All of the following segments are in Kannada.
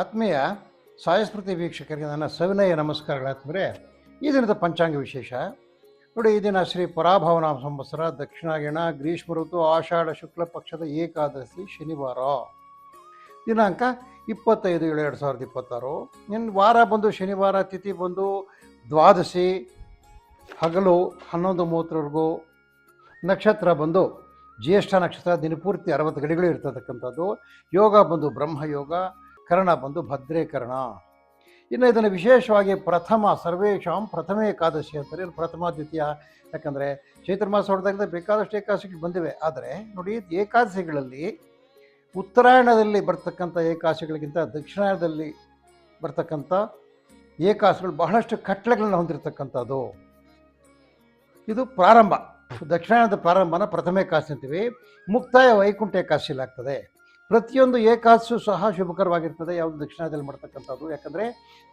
ಆತ್ಮೀಯ ಸಾಯಸ್ಮೃತಿ ವೀಕ್ಷಕರಿಗೆ ನನ್ನ ಸವಿನಯ ನಮಸ್ಕಾರಗಳಾತ್ಮರೆ. ಈ ದಿನದ ಪಂಚಾಂಗ ವಿಶೇಷ ನೋಡಿ. ಈ ದಿನ ಶ್ರೀ ಪರಾಭವನಾಮ ಸಂವತ್ಸರ, ದಕ್ಷಿಣಾಯಣ, ಗ್ರೀಷ್ಮ ಋತು, ಆಷಾಢ ಶುಕ್ಲ ಪಕ್ಷದ ಏಕಾದಶಿ, ಶನಿವಾರ. ದಿನಾಂಕ 25/7/2026. ಇನ್ನು ವಾರ ಬಂದು ಶನಿವಾರ, ತಿಥಿ ಬಂದು ದ್ವಾದಶಿ, ಹಗಲು 11:30ವರೆಗೂ. ನಕ್ಷತ್ರ ಬಂದು ಜ್ಯೇಷ್ಠ ನಕ್ಷತ್ರ, ದಿನಪೂರ್ತಿ 60 ಗಡಿಗಳು ಇರ್ತಕ್ಕಂಥದ್ದು. ಯೋಗ ಬಂದು ಬ್ರಹ್ಮಯೋಗ, ಕರ್ಣ ಬಂದು ಭದ್ರೇಕರ್ಣ. ಇನ್ನು ಇದನ್ನು ವಿಶೇಷವಾಗಿ ಸರ್ವೇಶಾಂ ಪ್ರಥಮ ಏಕಾದಶಿ ಅಂತಾರೆ. ಪ್ರಥಮ ದ್ವಿತೀಯ, ಯಾಕಂದರೆ ಚೈತ್ರ ಮಾಸ ಹೊಡೆದಾಗಿದ್ದ ಬೇಕಾದಷ್ಟು ಏಕಾದಶಿಗಳು ಬಂದಿವೆ. ಆದರೆ ನೋಡಿ, ಏಕಾದಶಿಗಳಲ್ಲಿ ಉತ್ತರಾಯಣದಲ್ಲಿ ಬರ್ತಕ್ಕಂಥ ಏಕಾದಶಿಗಳಿಗಿಂತ ದಕ್ಷಿಣಾಯಣದಲ್ಲಿ ಬರ್ತಕ್ಕಂಥ ಏಕಾದಶಿಗಳು ಬಹಳಷ್ಟು ಕಟ್ಟಳೆಗಳನ್ನು ಹೊಂದಿರತಕ್ಕಂಥದ್ದು. ಇದು ಪ್ರಾರಂಭ, ದಕ್ಷಿಣಾಯಣದ ಪ್ರಾರಂಭನ ಪ್ರಥಮ ಏಕಾದಶಿ ಅಂತೀವಿ. ಮುಕ್ತಾಯ ವೈಕುಂಠ ಏಕಾದಶಿಯಲ್ಲಿ ಆಗ್ತದೆ. ಪ್ರತಿಯೊಂದು ಏಕಾದಶಿಯೂ ಸಹ ಶುಭಕರವಾಗಿರ್ತದೆ ಯಾವುದು ದಕ್ಷಿಣಾಯನದಲ್ಲಿ ಮಾಡ್ತಕ್ಕಂಥದ್ದು. ಯಾಕಂದರೆ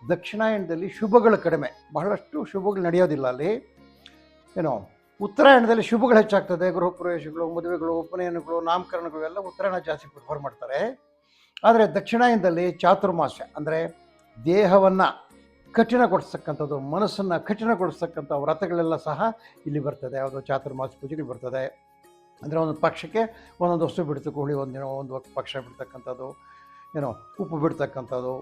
ದಕ್ಷಿಣಾಯಣದಲ್ಲಿ ಶುಭಗಳು ಕಡಿಮೆ, ಬಹಳಷ್ಟು ಶುಭಗಳು ನಡೆಯೋದಿಲ್ಲ ಅಲ್ಲಿ. ಉತ್ತರಾಯಣದಲ್ಲಿ ಶುಭಗಳು ಹೆಚ್ಚಾಗ್ತದೆ. ಗೃಹ ಪ್ರವೇಶಗಳು, ಮದುವೆಗಳು, ಉಪನಯನಗಳು, ನಾಮಕರಣಗಳು ಎಲ್ಲ ಉತ್ತರಾಯಣ ಜಾಸ್ತಿ ಪ್ರಿಫರ್ ಮಾಡ್ತಾರೆ. ಆದರೆ ದಕ್ಷಿಣಾಯನದಲ್ಲಿ ಚಾತುರ್ಮಾಸ ಅಂದರೆ ದೇಹವನ್ನು ಕಠಿಣಗೊಳಿಸ್ತಕ್ಕಂಥದ್ದು, ಮನಸ್ಸನ್ನು ಕಠಿಣಗೊಳಿಸ್ತಕ್ಕಂಥ ವ್ರತಗಳೆಲ್ಲ ಸಹ ಇಲ್ಲಿ ಬರ್ತದೆ. ಯಾವುದೋ ಚಾತುರ್ಮಾಸ ಪೂಜೆಗಳು ಬರ್ತದೆ. ಅಂದರೆ ಒಂದು ಪಕ್ಷಕ್ಕೆ ಒಂದೊಂದು ವಸ್ತು ಬಿಡ್ತಕ್ಕ, ಹುಳಿ ಒಂದು ಪಕ್ಷ ಬಿಡ್ತಕ್ಕಂಥದ್ದು, ಉಪ್ಪು ಬಿಡ್ತಕ್ಕಂಥದ್ದು,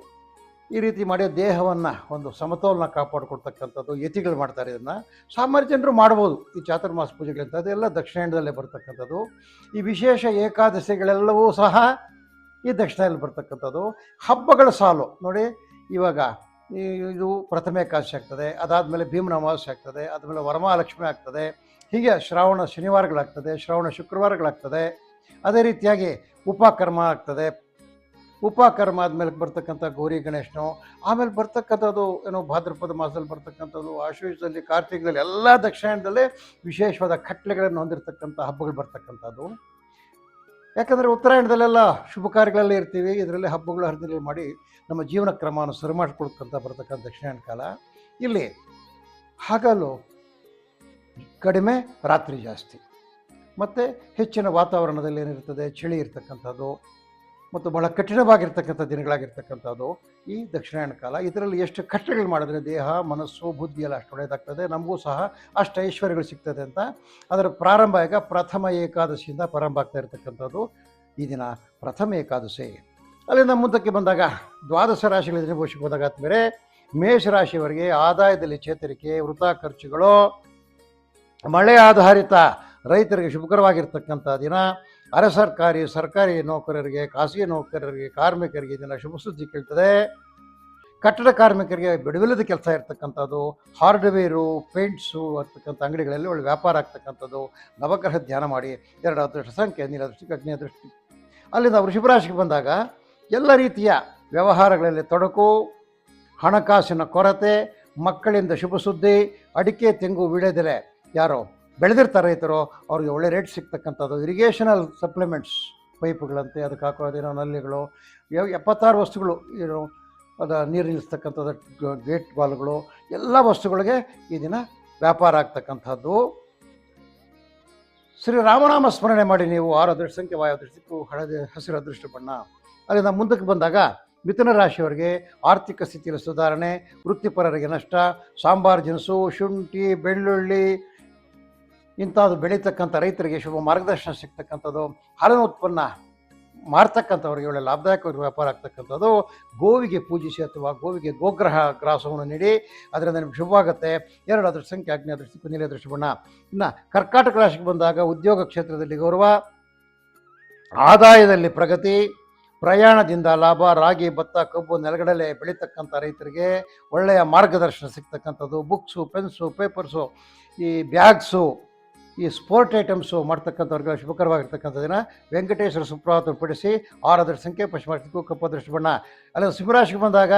ಈ ರೀತಿ ಮಾಡಿ ದೇಹವನ್ನು ಒಂದು ಸಮತೋಲನ ಕಾಪಾಡಿಕೊಡ್ತಕ್ಕಂಥದ್ದು ಯತಿಗಳು ಮಾಡ್ತಾರೆ. ಇದನ್ನು ಸಾಮಾನ್ಯ ಜನರು ಮಾಡ್ಬೋದು. ಈ ಚಾತುರ್ಮಾಸ ಪೂಜೆಗಳಿಂದ ಅದೆಲ್ಲ ದಕ್ಷಿಣಾಯಣದಲ್ಲೇ ಬರ್ತಕ್ಕಂಥದ್ದು. ಈ ವಿಶೇಷ ಏಕಾದಶಿಗಳೆಲ್ಲವೂ ಸಹ ಈ ದಕ್ಷಿಣದಲ್ಲಿ ಬರ್ತಕ್ಕಂಥದ್ದು. ಹಬ್ಬಗಳ ಸಾಲು ನೋಡಿ. ಇವಾಗ ಇದು ಪ್ರಥಮ ಏಕಾದಶಿ ಆಗ್ತದೆ, ಅದಾದಮೇಲೆ ಭೀಮನ ಅಮಾವಾಸ್ಯೆ ಆಗ್ತದೆ, ಆದಮೇಲೆ ವರಮಹಾಲಕ್ಷ್ಮಿ ಆಗ್ತದೆ. ಹೀಗೆ ಶ್ರಾವಣ ಶನಿವಾರಗಳಾಗ್ತದೆ, ಶ್ರಾವಣ ಶುಕ್ರವಾರಗಳಾಗ್ತದೆ. ಅದೇ ರೀತಿಯಾಗಿ ಉಪಕರ್ಮ ಆಗ್ತದೆ. ಉಪಕರ್ಮ ಆದಮೇಲೆ ಬರ್ತಕ್ಕಂಥ ಗೌರಿ ಗಣೇಶನು, ಆಮೇಲೆ ಬರ್ತಕ್ಕಂಥದ್ದು ಭಾದ್ರಪದ ಮಾಸದಲ್ಲಿ ಬರ್ತಕ್ಕಂಥದ್ದು, ಆಶ್ವಯುಜದಲ್ಲಿ, ಕಾರ್ತಿಕದಲ್ಲಿ, ಎಲ್ಲ ದಕ್ಷಿಣಾಯಣದಲ್ಲೇ ವಿಶೇಷವಾದ ಕಟ್ಲೆಗಳನ್ನು ಹೊಂದಿರತಕ್ಕಂಥ ಹಬ್ಬಗಳು ಬರ್ತಕ್ಕಂಥದ್ದು. ಯಾಕಂದರೆ ಉತ್ತರಾಯಣದಲ್ಲೆಲ್ಲ ಶುಭ ಕಾರ್ಯಗಳಲ್ಲೇ ಇರ್ತೀವಿ. ಇದರಲ್ಲಿ ಹಬ್ಬಗಳು ಹರಿದಿನಲ್ಲಿ ಮಾಡಿ ನಮ್ಮ ಜೀವನ ಕ್ರಮವನ್ನು ಸರಿ ಮಾಡಿಕೊಡ್ತಕ್ಕಂಥ ಬರ್ತಕ್ಕಂಥ ದಕ್ಷಿಣಾಯಣ ಕಾಲ. ಇಲ್ಲಿ ಹಗಲು ಕಡಿಮೆ, ರಾತ್ರಿ ಜಾಸ್ತಿ, ಮತ್ತು ಹೆಚ್ಚಿನ ವಾತಾವರಣದಲ್ಲಿ ಏನಿರ್ತದೆ, ಚಳಿ ಇರ್ತಕ್ಕಂಥದ್ದು ಮತ್ತು ಬಹಳ ಕಠಿಣವಾಗಿರ್ತಕ್ಕಂಥ ದಿನಗಳಾಗಿರ್ತಕ್ಕಂಥದ್ದು ಈ ದಕ್ಷಿಣಾಯಣ ಕಾಲ. ಇದರಲ್ಲಿ ಎಷ್ಟು ಕಷ್ಟಗಳು ಮಾಡಿದ್ರೆ ದೇಹ, ಮನಸ್ಸು, ಬುದ್ಧಿ ಎಲ್ಲ ಅಷ್ಟು ಒಳ್ಳೆಯದಾಗ್ತದೆ, ನಮಗೂ ಸಹ ಅಷ್ಟು ಐಶ್ವರ್ಯಗಳು ಸಿಗ್ತದೆ ಅಂತ. ಅದರ ಪ್ರಾರಂಭ ಈಗ ಪ್ರಥಮ ಏಕಾದಶಿಯಿಂದ ಪ್ರಾರಂಭ ಆಗ್ತಾ ಇರತಕ್ಕಂಥದ್ದು ಈ ದಿನ ಪ್ರಥಮ ಏಕಾದಶಿ. ಅಲ್ಲಿಂದ ಮುಂದಕ್ಕೆ ಬಂದಾಗ ದ್ವಾದಶ ರಾಶಿಗಳ ದಿನಭೂಷಕ್ಕೆ ಹೋದಾಗ ಆದಮೇಲೆ ಮೇಷರಾಶಿಯವರಿಗೆ ಆದಾಯದಲ್ಲಿ ಚೇತರಿಕೆ, ವೃಥಾ ಖರ್ಚುಗಳು, ಮಳೆ ಆಧಾರಿತ ರೈತರಿಗೆ ಶುಭಕರವಾಗಿರ್ತಕ್ಕಂಥ ದಿನ. ಸರ್ಕಾರಿ ನೌಕರರಿಗೆ, ಖಾಸಗಿ ನೌಕರರಿಗೆ, ಕಾರ್ಮಿಕರಿಗೆ ದಿನ ಶುಭ ಸುದ್ದಿ ಕೇಳ್ತದೆ. ಕಟ್ಟಡ ಕಾರ್ಮಿಕರಿಗೆ ಬಿಡುವಿಲ್ಲದ ಕೆಲಸ ಇರ್ತಕ್ಕಂಥದ್ದು. ಹಾರ್ಡ್ವೇರು, ಪೇಂಟ್ಸು ಅಂತಕ್ಕಂಥ ಅಂಗಡಿಗಳಲ್ಲಿ ಒಳ್ಳೆ ವ್ಯಾಪಾರ ಆಗ್ತಕ್ಕಂಥದ್ದು. ನವಗ್ರಹ ಧ್ಯಾನ ಮಾಡಿ 2 ಅದೃಷ್ಟ ಸಂಖ್ಯೆ, ನೀಲದೃಷ್ಟಿ, ಅಗ್ನಿ ದೃಷ್ಟಿ. ಅಲ್ಲಿಂದ ವೃಷಭರಾಶಿಗೆ ಬಂದಾಗ ಎಲ್ಲ ರೀತಿಯ ವ್ಯವಹಾರಗಳಲ್ಲಿ ತೊಡಕು, ಹಣಕಾಸಿನ ಕೊರತೆ, ಮಕ್ಕಳಿಂದ ಶುಭ ಸುದ್ದಿ, ಅಡಿಕೆ, ತೆಂಗು, ವೀಳ್ಯದೆಲೆ ಯಾರೋ ಬೆಳೆದಿರ್ತಾರೆ ರೈತರು, ಅವ್ರಿಗೆ ಒಳ್ಳೆ ರೇಟ್ ಸಿಗ್ತಕ್ಕಂಥದ್ದು. ಇರಿಗೇಷನಲ್ ಸಪ್ಲಿಮೆಂಟ್ಸ್, ಪೈಪ್ಗಳಂತೆ ಅದಕ್ಕೆ ಹಾಕೋದೇನೋ ನಲ್ಲಿಗಳು, 76 ವಸ್ತುಗಳು, ನೀರು ನಿಲ್ಲಿಸ್ತಕ್ಕಂಥದ್ದು, ಗೇಟ್ ಬಾಲ್ಗಳು, ಎಲ್ಲ ವಸ್ತುಗಳಿಗೆ ಈ ದಿನ ವ್ಯಾಪಾರ ಆಗ್ತಕ್ಕಂಥದ್ದು. ಶ್ರೀರಾಮನಾಮ ಸ್ಮರಣೆ ಮಾಡಿ ನೀವು. 6 ಅದೃಷ್ಟ ಸಂಖ್ಯೆ, ವಾಯು ಅದೃಷ್ಟಕ್ಕೂ ಹಸಿರು ಅದೃಷ್ಟ ಬಣ್ಣ. ಅಲ್ಲಿಂದ ಮುಂದಕ್ಕೆ ಬಂದಾಗ ಮಿಥುನ ರಾಶಿಯವರಿಗೆ ಆರ್ಥಿಕ ಸ್ಥಿತಿಯಲ್ಲಿ ಸುಧಾರಣೆ, ವೃತ್ತಿಪರರಿಗೆ ನಷ್ಟ, ಸಾಂಬಾರು ದಿನಸು, ಶುಂಠಿ, ಬೆಳ್ಳುಳ್ಳಿ ಇಂಥದ್ದು ಬೆಳೀತಕ್ಕಂಥ ರೈತರಿಗೆ ಶುಭ ಮಾರ್ಗದರ್ಶನ ಸಿಗ್ತಕ್ಕಂಥದ್ದು. ಹಾಲಿನ ಉತ್ಪನ್ನ ಮಾರ್ತಕ್ಕಂಥವ್ರಿಗೆ ಒಳ್ಳೆ ಲಾಭದಾಯಕವಾಗಿ ವ್ಯಾಪಾರ ಆಗ್ತಕ್ಕಂಥದ್ದು. ಗೋವಿಗೆ ಪೂಜಿಸಿ ಅಥವಾ ಗೋವಿಗೆ ಗೋಗ್ರಹ ಗ್ರಾಸವನ್ನು ನೀಡಿ, ಅದರಿಂದ ನಿಮ್ಗೆ ಶುಭವಾಗುತ್ತೆ. 2 ಅದೃಷ್ಟ ಸಂಖ್ಯೆ, ಅಗ್ನಿ ಅದೃಷ್ಟಕ್ಕೂ ನೀಲಿ ಅದೃಷ್ಟ ಬಣ್ಣ. ಇನ್ನು ಕರ್ಕಾಟಕ ರಾಶಿಗೆ ಬಂದಾಗ ಉದ್ಯೋಗ ಕ್ಷೇತ್ರದಲ್ಲಿ ಗೌರವ, ಆದಾಯದಲ್ಲಿ ಪ್ರಗತಿ, ಪ್ರಯಾಣದಿಂದ ಲಾಭ. ರಾಗಿ, ಭತ್ತ, ಕಬ್ಬು, ನೆಲಗಡಲೆ ಬೆಳೀತಕ್ಕಂಥ ರೈತರಿಗೆ ಒಳ್ಳೆಯ ಮಾರ್ಗದರ್ಶನ ಸಿಗ್ತಕ್ಕಂಥದ್ದು. ಬುಕ್ಸು, ಪೆನ್ಸು, ಪೇಪರ್ಸು, ಈ ಬ್ಯಾಗ್ಸು, ಈ ಸ್ಪೋರ್ಟ್ ಐಟಮ್ಸು ಮಾಡ್ತಕ್ಕಂಥವ್ರಿಗೆ ಶುಭಕರವಾಗಿರ್ತಕ್ಕಂಥ ದಿನ. ವೆಂಕಟೇಶ್ವರ ಸುಪ್ರಭಾತ ಪಡಿಸಿ. 6 ಅದೃಷ್ಟ ಸಂಖ್ಯೆ, ಪಶ್ಚಿಮ ಕಪ್ಪು ಅದೃಷ್ಟ ಬಣ್ಣ. ಅಲ್ಲಿ ಸಿಂಹರಾಶಿಗೆ ಬಂದಾಗ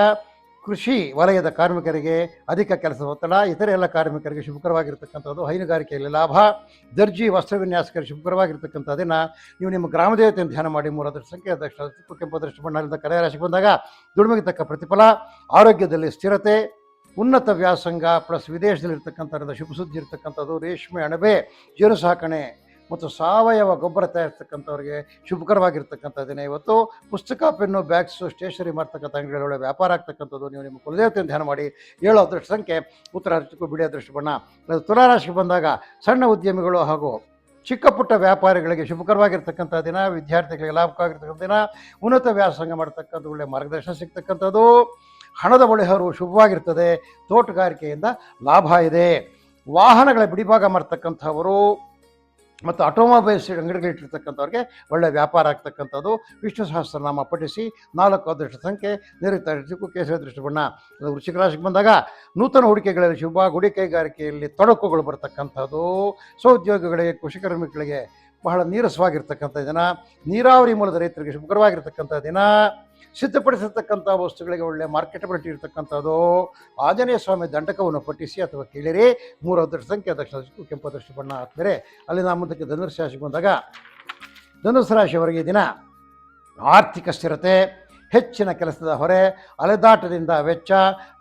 ಕೃಷಿ ವಲಯದ ಕಾರ್ಮಿಕರಿಗೆ ಅಧಿಕ ಕೆಲಸದ ಒತ್ತಡ, ಇತರೆ ಎಲ್ಲ ಕಾರ್ಮಿಕರಿಗೆ ಶುಭಕರವಾಗಿರ್ತಕ್ಕಂಥದ್ದು. ಹೈನುಗಾರಿಕೆಯಲ್ಲಿ ಲಾಭ, ದರ್ಜಿ, ವಸ್ತ್ರ ವಿನ್ಯಾಸಕರಿಗೆ ಶುಭಕರವಾಗಿರ್ತಕ್ಕಂಥ ದಿನ. ನೀವು ನಿಮ್ಮ ಗ್ರಾಮದೇವತೆಯನ್ನು ಧ್ಯಾನ ಮಾಡಿ. 3 ಅದೃಷ್ಟ ಸಂಖ್ಯೆ, ಅದೃಷ್ಟ ಕೆಂಪು ಅದೃಷ್ಟ ಬಣ್ಣದಿಂದ ಕನ್ಯಾ ರಾಶಿಗೆ ಬಂದಾಗ ದುಡಿಮೆಗೆ ತಕ್ಕ ಪ್ರತಿಫಲ, ಆರೋಗ್ಯದಲ್ಲಿ ಸ್ಥಿರತೆ, ಉನ್ನತ ವ್ಯಾಸಂಗ ಪ್ಲಸ್ ವಿದೇಶದಲ್ಲಿರ್ತಕ್ಕಂಥದ್ದು ಶುಭ ಸುದ್ದಿ ಇರ್ತಕ್ಕಂಥದ್ದು. ರೇಷ್ಮೆ, ಅಣಬೆ, ಜೇನು ಸಾಕಣೆ, ಮತ್ತು ಸಾವಯವ ಗೊಬ್ಬರ ತಯಾರಿಸ್ತಕ್ಕಂಥವ್ರಿಗೆ ಶುಭಕರವಾಗಿರ್ತಕ್ಕಂಥ ದಿನ ಇವತ್ತು. ಪುಸ್ತಕ, ಪೆನ್ನು, ಬ್ಯಾಗ್ಸು, ಸ್ಟೇಷನರಿ ಮಾಡ್ತಕ್ಕಂಥ ಅಂಗಡಿಗಳ ಒಳ್ಳೆ ವ್ಯಾಪಾರ ಆಗ್ತಕ್ಕಂಥದ್ದು. ನೀವು ನಿಮ್ಮ ಕುಲದೇವತೆಯನ್ನು ಧ್ಯಾನ ಮಾಡಿ. 7 ಅದೃಷ್ಟ ಸಂಖ್ಯೆ ಉತ್ತರ ಹರಿಸಕ್ಕೂ ಬಿಳಿ ಅದೃಷ್ಟ ಬಣ್ಣ. ತುಲಾರಾಶಿಗೆ ಬಂದಾಗ ಸಣ್ಣ ಉದ್ಯಮಿಗಳು ಹಾಗೂ ಚಿಕ್ಕ ಪುಟ್ಟ ವ್ಯಾಪಾರಿಗಳಿಗೆ ಶುಭಕರವಾಗಿರ್ತಕ್ಕಂಥ ದಿನ. ವಿದ್ಯಾರ್ಥಿಗಳಿಗೆ ಲಾಭಕವಾಗಿರ್ತಕ್ಕಂಥ ದಿನ. ಉನ್ನತ ವ್ಯಾಸಂಗ ಮಾಡ್ತಕ್ಕಂಥ ಒಳ್ಳೆ ಮಾರ್ಗದರ್ಶನ ಸಿಗ್ತಕ್ಕಂಥದ್ದು. ಹಣದ ಹರಿವು ಶುಭವಾಗಿರ್ತದೆ. ತೋಟಗಾರಿಕೆಯಿಂದ ಲಾಭ ಇದೆ. ವಾಹನಗಳ ಬಿಡಿಭಾಗ ಮಾಡ್ತಕ್ಕಂಥವರು ಮತ್ತು ಆಟೋಮೊಬೈಲ್ಸ್ ಅಂಗಡಿಗಳಿಟ್ಟಿರ್ತಕ್ಕಂಥವ್ರಿಗೆ ಒಳ್ಳೆ ವ್ಯಾಪಾರ ಆಗ್ತಕ್ಕಂಥದ್ದು. ವಿಷ್ಣು ಸಹಸ್ರನಾಮ ಪಠಿಸಿ. 4 ಅದೃಷ್ಟ ಸಂಖ್ಯೆ ನಿರುತ್ತರ ಕೇಸರಿ ಅದೃಷ್ಟ ಬಣ್ಣ. ವೃಶ್ಚಿಕ ರಾಶಿಗೆ ಬಂದಾಗ ನೂತನ ಹೂಡಿಕೆಗಳಲ್ಲಿ ಶುಭ. ಗುಡಿ ಕೈಗಾರಿಕೆಯಲ್ಲಿ ತೊಡಕುಗಳು ಬರ್ತಕ್ಕಂಥದ್ದು. ಸ್ವಉದ್ಯೋಗಿಗಳಿಗೆ, ಕೃಷಿಕರ್ಮಿಗಳಿಗೆ ಬಹಳ ನೀರಸವಾಗಿರ್ತಕ್ಕಂಥ ದಿನ. ನೀರಾವರಿ ಮೂಲದ ರೈತರಿಗೆ ಶುಭಕರವಾಗಿರ್ತಕ್ಕಂಥ ದಿನ. ಸಿದ್ಧಪಡಿಸಿರ್ತಕ್ಕಂಥ ವಸ್ತುಗಳಿಗೆ ಒಳ್ಳೆ ಮಾರ್ಕೆಟಬಿಲಿಟಿ ಇರತಕ್ಕಂಥದ್ದು. ಆಂಜನೇಯ ಸ್ವಾಮಿ ದಂಡಕವನ್ನು ಪಠಿಸಿ ಅಥವಾ ಕೇಳಿರಿ. 3 ಅದೃಷ್ಟ ಸಂಖ್ಯೆ ದಕ್ಷಿಣ ದಿಕ್ಕು ಕೆಂಪು ಅದೃಷ್ಟ ಬಣ್ಣ. ಆದ್ಮೇಲೆ ಅಲ್ಲಿಂದ ಮುಂದಕ್ಕೆ ಧನುಸ್ಸು ರಾಶಿಗೆ ಬಂದಾಗ ಧನುಸ್ಸು ರಾಶಿಯವರೆಗೆ ದಿನ ಆರ್ಥಿಕ ಸ್ಥಿರತೆ, ಹೆಚ್ಚಿನ ಕೆಲಸದ ಹೊರೆ, ಅಲೆದಾಟದಿಂದ ವೆಚ್ಚ,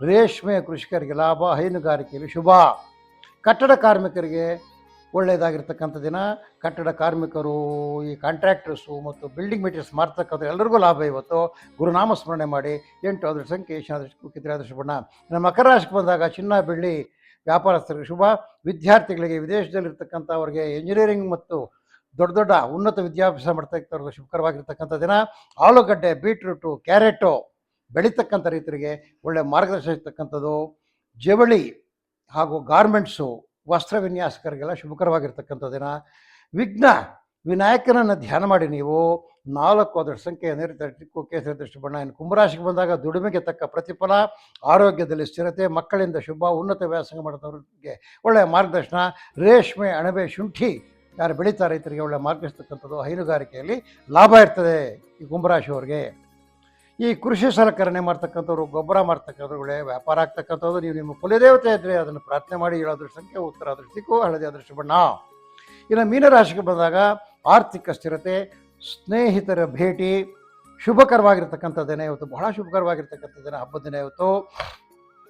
ರೇಷ್ಮೆ ಕೃಷಿಕರಿಗೆ ಲಾಭ, ಹೈನುಗಾರಿಕೆಯಲ್ಲಿ ಶುಭ. ಕಟ್ಟಡ ಕಾರ್ಮಿಕರಿಗೆ ಒಳ್ಳೆಯದಾಗಿರ್ತಕ್ಕಂಥ ದಿನ. ಕಟ್ಟಡ ಕಾರ್ಮಿಕರು, ಈ ಕಾಂಟ್ರಾಕ್ಟರ್ಸು ಮತ್ತು ಬಿಲ್ಡಿಂಗ್ ಮೆಟೀರಿಯಲ್ಸ್ ಮಾರ್ತಕ್ಕಂಥ ಎಲ್ಲರಿಗೂ ಲಾಭ ಇವತ್ತು. ಗುರುನಾಮ ಸ್ಮರಣೆ ಮಾಡಿ. 8 ಅದೃಷ್ಟ ಸಂಖ್ಯೆ ಈಶಾನ್ಯ ಕಿತ್ತಳೆ ಅದೃಷ್ಟ ಬಣ್ಣ. ನಮ್ಮ ಮಕರ ರಾಶಿಗೆ ಬಂದಾಗ ಚಿನ್ನ, ಬೆಳ್ಳಿ ವ್ಯಾಪಾರಸ್ಥರಿಗೆ ಶುಭ. ವಿದ್ಯಾರ್ಥಿಗಳಿಗೆ, ವಿದೇಶದಲ್ಲಿರ್ತಕ್ಕಂಥವ್ರಿಗೆ, ಇಂಜಿನಿಯರಿಂಗ್ ಮತ್ತು ದೊಡ್ಡ ದೊಡ್ಡ ಉನ್ನತ ವಿದ್ಯಾಭ್ಯಾಸ ಮಾಡ್ತಕ್ಕಂಥವ್ರಿಗೆ ಶುಭಕರವಾಗಿರ್ತಕ್ಕಂಥ ದಿನ. ಆಲೂಗಡ್ಡೆ, ಬೀಟ್ರೂಟು, ಕ್ಯಾರೆಟು ಬೆಳೀತಕ್ಕಂಥ ರೈತರಿಗೆ ಒಳ್ಳೆಯ ಮಾರ್ಗದರ್ಶನ ಇರ್ತಕ್ಕಂಥದ್ದು. ಜವಳಿ ಹಾಗೂ ಗಾರ್ಮೆಂಟ್ಸು, ವಸ್ತ್ರ ವಿನ್ಯಾಸಕರಿಗೆಲ್ಲ ಶುಭಕರವಾಗಿರ್ತಕ್ಕಂಥ ದಿನ. ವಿನಾಯಕನನ್ನು ಧ್ಯಾನ ಮಾಡಿ ನೀವು. 4 ಅದೃಷ್ಟ ಸಂಖ್ಯೆ ನೈಋತ್ಯ ಕೇಸರಿ ಅದೃಷ್ಟ ಬಣ್ಣ. ಇನ್ನು ಕುಂಭರಾಶಿಗೆ ಬಂದಾಗ ದುಡಿಮೆಗೆ ತಕ್ಕ ಪ್ರತಿಫಲ, ಆರೋಗ್ಯದಲ್ಲಿ ಸ್ಥಿರತೆ, ಮಕ್ಕಳಿಂದ ಶುಭ, ಉನ್ನತ ವ್ಯಾಸಂಗ ಮಾಡೋದವ್ರಿಗೆ ಒಳ್ಳೆಯ ಮಾರ್ಗದರ್ಶನ. ರೇಷ್ಮೆ, ಅಣಬೆ, ಶುಂಠಿ ಯಾರು ಬೆಳೀತಾ ರೈತರಿಗೆ ಒಳ್ಳೆಯ ಮಾರ್ಗದರ್ಶಿಸ್ತಕ್ಕಂಥದ್ದು. ಹೈನುಗಾರಿಕೆಯಲ್ಲಿ ಲಾಭ ಇರ್ತದೆ ಈ ಕುಂಭರಾಶಿಯವ್ರಿಗೆ. ಈ ಕೃಷಿ ಸಲಕರಣೆ ಮಾಡ್ತಕ್ಕಂಥವ್ರು, ಗೊಬ್ಬರ ಮಾಡ್ತಕ್ಕಂಥವ್ರು ಒಳ್ಳೆಯ ವ್ಯಾಪಾರ ಆಗ್ತಕ್ಕಂಥದ್ದು. ನೀವು ನಿಮ್ಮ ಕುಲದೇವತೆ ಇದ್ದರೆ ಅದನ್ನು ಪ್ರಾರ್ಥನೆ ಮಾಡಿ. 7 ಅದೃಷ್ಟ ಸಂಖ್ಯೆ ಉತ್ತರ ಅದೃಷ್ಟ ದಿಕ್ಕು ಹಳದಿ ಅದೃಷ್ಟ ಬಣ್ಣ. ಇನ್ನು ಮೀನರಾಶಿಗೆ ಬಂದಾಗ ಆರ್ಥಿಕ ಸ್ಥಿರತೆ, ಸ್ನೇಹಿತರ ಭೇಟಿ, ಶುಭಕರವಾಗಿರ್ತಕ್ಕಂಥ ದಿನ ಇವತ್ತು. ಬಹಳ ಶುಭಕರವಾಗಿರ್ತಕ್ಕಂಥ ದಿನ, ಹಬ್ಬದ ದಿನ ಇವತ್ತು.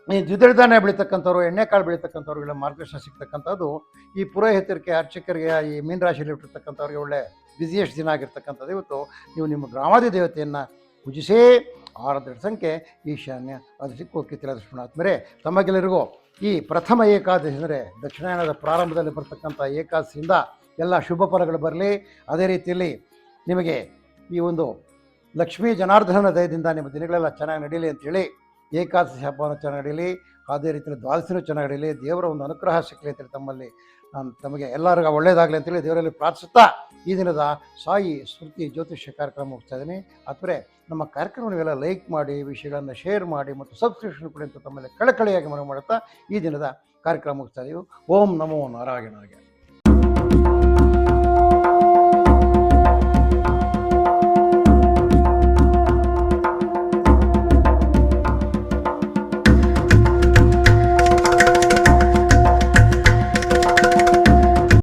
ಈ ದ್ವಿದಳ ಧಾನ್ಯ ಬೆಳೀತಕ್ಕಂಥವ್ರು, ಎಣ್ಣೆಕಾಳು ಬೆಳೀತಕ್ಕಂಥವ್ರಿಗೆಲ್ಲ ಮಾರ್ಗದರ್ಶನ ಸಿಗ್ತಕ್ಕಂಥದ್ದು. ಈ ಪುರೋಹಿತರಿಗೆ, ಅರ್ಚಕರಿಗೆ, ಈ ಮೀನರಾಶಿಯಲ್ಲಿ ಇಟ್ಟಿರ್ತಕ್ಕಂಥವ್ರಿಗೆ ಒಳ್ಳೆ ಬಿಸಿಯೆಸ್ಟ್ ದಿನ ಆಗಿರ್ತಕ್ಕಂಥದ್ದು ಇವತ್ತು. ನೀವು ನಿಮ್ಮ ಗ್ರಾಮಾದಿ ದೇವತೆಯನ್ನು ಪೂಜಿಸಿ. 6 ಅದೃಷ್ಟ ಸಂಖ್ಯೆ ಈಶಾನ್ಯ ಅದೃಷ್ಟಕ್ಕೆ ಕಿತ್ತಳೆ ಅದೃಷ್ಟ ಬಣ್ಣ. ಆದ್ಮೇಲೆ ತಮಗೆಲ್ಲರಿಗೂ ಈ ಪ್ರಥಮ ಏಕಾದಶಿ ಅಂದರೆ ದಕ್ಷಿಣಾಯನದ ಪ್ರಾರಂಭದಲ್ಲಿ ಬರ್ತಕ್ಕಂಥ ಏಕಾದಶಿಯಿಂದ ಎಲ್ಲ ಶುಭ ಫಲಗಳು ಬರಲಿ. ಅದೇ ರೀತಿಯಲ್ಲಿ ನಿಮಗೆ ಈ ಒಂದು ಲಕ್ಷ್ಮೀ ಜನಾರ್ದನನ ದಯದಿಂದ ನಿಮ್ಮ ದಿನಗಳೆಲ್ಲ ಚೆನ್ನಾಗಿ ನಡೀಲಿ ಅಂಥೇಳಿ, ಏಕಾದಶಿ ಹಬ್ಬವನ್ನು ಚೆನ್ನಾಗಿ ನಡೀಲಿ, ಅದೇ ರೀತಿಯಲ್ಲಿ ದ್ವಾದಶಿನೂ ಚೆನ್ನಾಗಿ ನಡೀಲಿ, ದೇವರ ಒಂದು ಅನುಗ್ರಹ ಸಿಕ್ಕಲಿ ಅಂತೇಳಿ ತಮ್ಮಲ್ಲಿ ನಾನು ತಮಗೆ ಎಲ್ಲರಿಗೂ ಒಳ್ಳೆಯದಾಗಲಿ ಅಂತೇಳಿ ದೇವರಲ್ಲಿ ಪ್ರಾರ್ಥಿಸುತ್ತಾ ಈ ದಿನದ ಸಾಯಿ ಸ್ಮೃತಿ ಜ್ಯೋತಿಷ್ಯ ಕಾರ್ಯಕ್ರಮ ಮುಗಿಸ್ತಾ ಇದ್ದೀನಿ. ಆದರೆ ನಮ್ಮ ಕಾರ್ಯಕ್ರಮ ನೀವೆಲ್ಲ ಲೈಕ್ ಮಾಡಿ, ವಿಷಯಗಳನ್ನು ಶೇರ್ ಮಾಡಿ ಮತ್ತು ಸಬ್ಸ್ಕ್ರಿಪ್ಷನ್ ಕೊಡಿ ಅಂತ ತಮ್ಮಲ್ಲಿ ಕಳಕಳಿಯಾಗಿ ಮನವಿ ಮಾಡುತ್ತಾ ಈ ದಿನದ ಕಾರ್ಯಕ್ರಮ ಮುಗಿಸ್ತಾ ಇದ್ದೀವಿ. ಓಂ ನಮೋ ನಾರಾಯಣಾಗೆ.